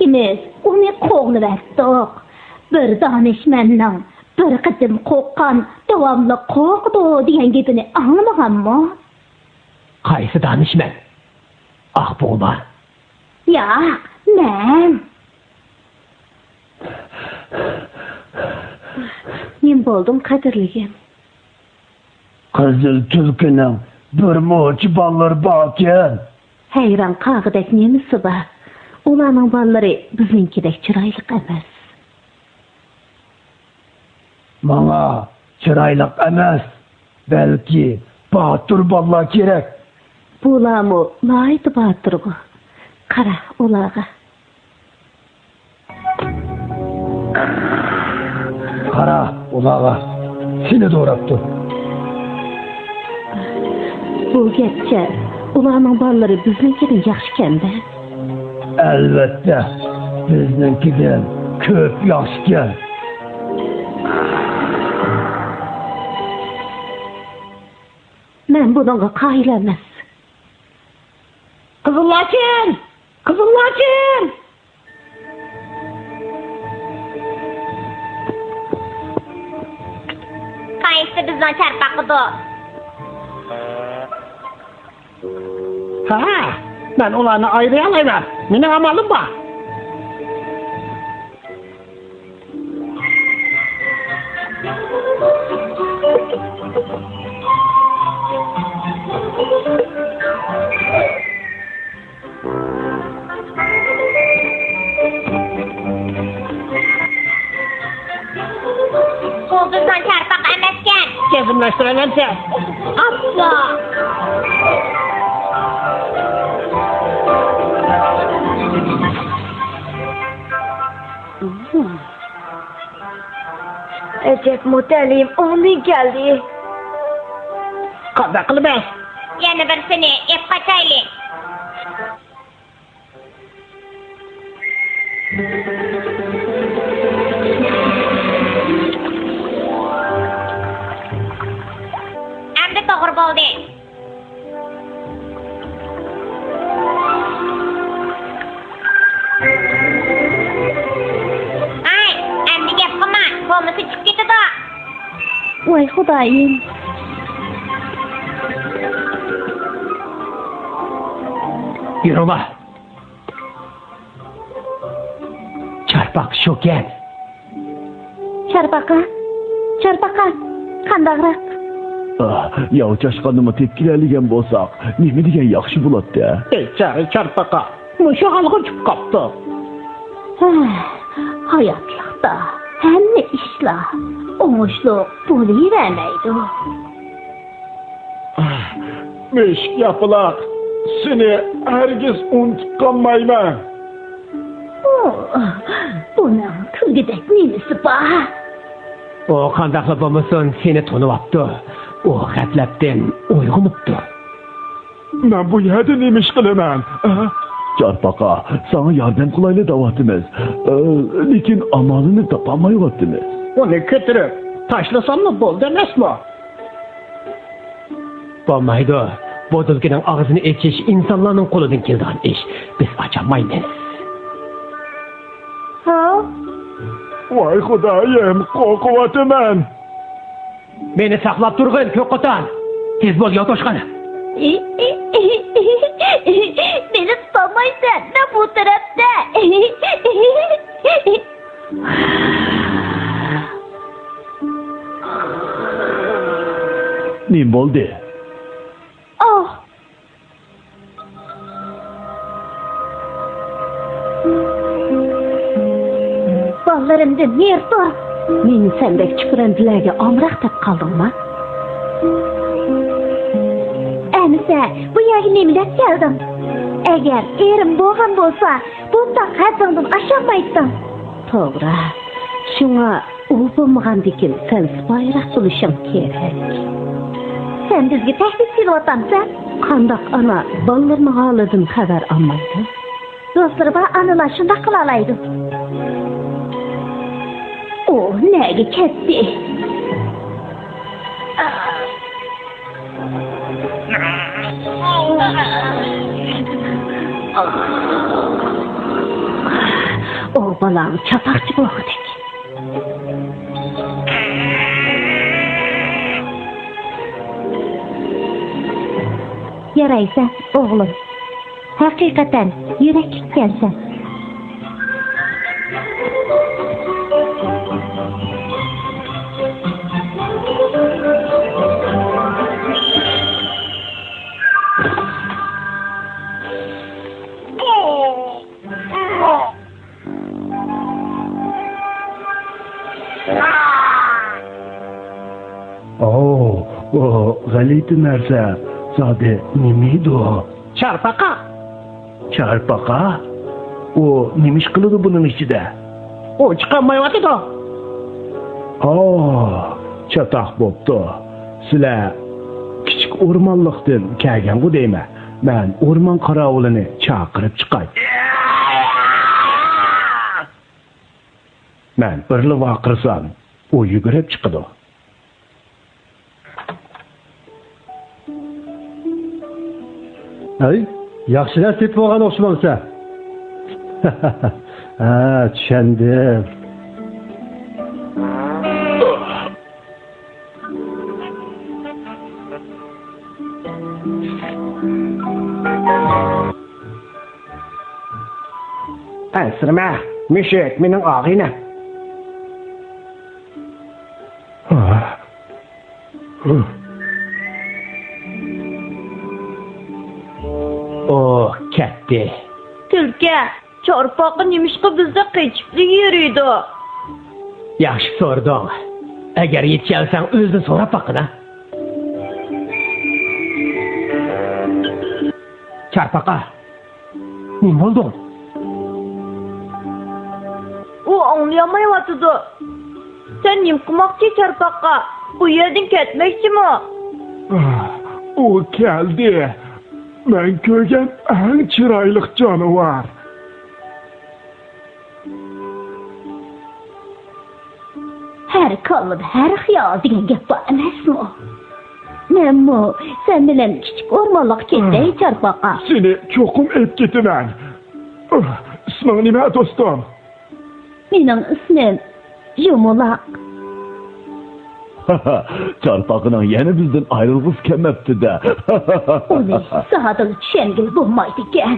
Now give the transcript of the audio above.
ikimiz onu qoğluverdik. Bir danışmanның bir qıdım qoqqan, davamlı qoqdu degan gepini anlamaganmı? Qaysi danışman? Aqbo'ma. Yo'q, men. Men bo'ldim, qadrligim. Qizil tulkining bir mo'ch ballar borkan. Hayron qog'idek nemisi bor. Ularning ballari bizninkidek chiroyli emas. Bana chiroyliq emas, balki botur ballar kerak. Bularmi noyati boturgu. Qara ularga. Qara ularga. Seni doğraptı. Bu gapcha ularning ballari biznikidan yaxshi-kanda. Albatta, bizninkidan ko'p yaxshi. Men bunga qoyil emas. Qizillochim! Qizillochim! Qaysi bizdan charpaqidi? Ha, ben ularni ayırayalayman. Mening amalim bor. Bu bizdan charpaq emaskan. Kezimleştirelemse. Asla. Acep mutallim onu geldi. Qanday qilib es? Yana birsini ep qaçaylik. Endi to'g'ri bo'ldi. Ay, endi gap qilma. Bo'lmasa chiqib ketadi. Voy xudoyim. Yürüme. Çarpak şu gel. Charpaqa. Charpaqa. Qandaqroq? Yav chashqanimni tepkilaligan bo'lsak, nima degan yaxshi bo'ladi-da. Ey çarpaka. Muşu halgı çıkıp kaptı. Hayatlıqda hamma ishlar o'ngishli bo'lavermaydi. Meşk yapılar. Seni herkes unutmayman. Buning kulgidek nemisi bor? O kandaklı babamısın seni tanıvattı. O xatlepten uyg'unuptu. Ben bu yerde neymiş kılaman? Çarpaka, sana yardım kılayla davatımız. Lekin amalını tapamayvattınız. Onu götürüp taşlasam mı bol demez mi? Olmaydı. Bu dülkünün ağzını eçiş insanların kolundan keldiğin iş. Biz açamayız. Ha? Vay Xudayım, korkuvatıman. Beni saklap durgun kökkotan. Tez bol yotoşkanı. Beni tutamaysan da bu tarafta. Ne oldu? Oh. Ballarımdan nerede? Meni sendek çıkırandilerge amraq deb qaldingmi? Anisa, bu yerga neminab kelding? Agar erim bo'lgan bo'lsa, bundan hazzingdan oshamaysan. To'g'ri. Shunga u bo'lmagandikin sen sipoyiroq bo'lishing kerak. Sen bizga tahdid qilyapsan. Qandoq ana bolalarning holidan xabar olmaydi? Do'stlar va analar shunday qila oladi. O nega ketdi? o balanı çatakçı boğdek. Yaraysa oğlum. Hakikaten yüreklik gelsen. O g'alati narsa. Zade nimeydi o? Çarpaka. Çarpaka? O nimish qiladi bunun ichida? O chiqolmayapti da. Çatak bo'pti. Sizlar kichik o'rmonliqdan kelgan-ku deyman. Men o'rmon qorovulini chaqirib chiqay. Men birli vaqirsam, u yugurib chiqadi. Ay, yaxshilar tepib olgan o'xshamamsa. Ha, tushundim. Asirma, mishek mening og'ina. O ketdi. Tulki, çarpakı nemişki bizde qechibli yürüydü. Yaxshi so'rding. Agar yetkalsang o'zing so'rab baqina. Çarpaka. Nima bo'ldi? O anlayamayotdu. Sen nim qilmoqchi çarpakka? Bu yerdan ketmoqchimi? O keldi. Men ko'rgan eng chiroyli jonivor. Her kalıp her xiyal degan gap bor emasmi? Menmi sen bilan kichik o'rmonliq ketday çarpakka. Seni cho'qim ep ketaman. Isming nima do'stim? Mening ismim Yumulaq. Çarpakının yana bizden ayrılgısı kelmepti de. Uni sahadan tushangil bo'lmaydi ekan.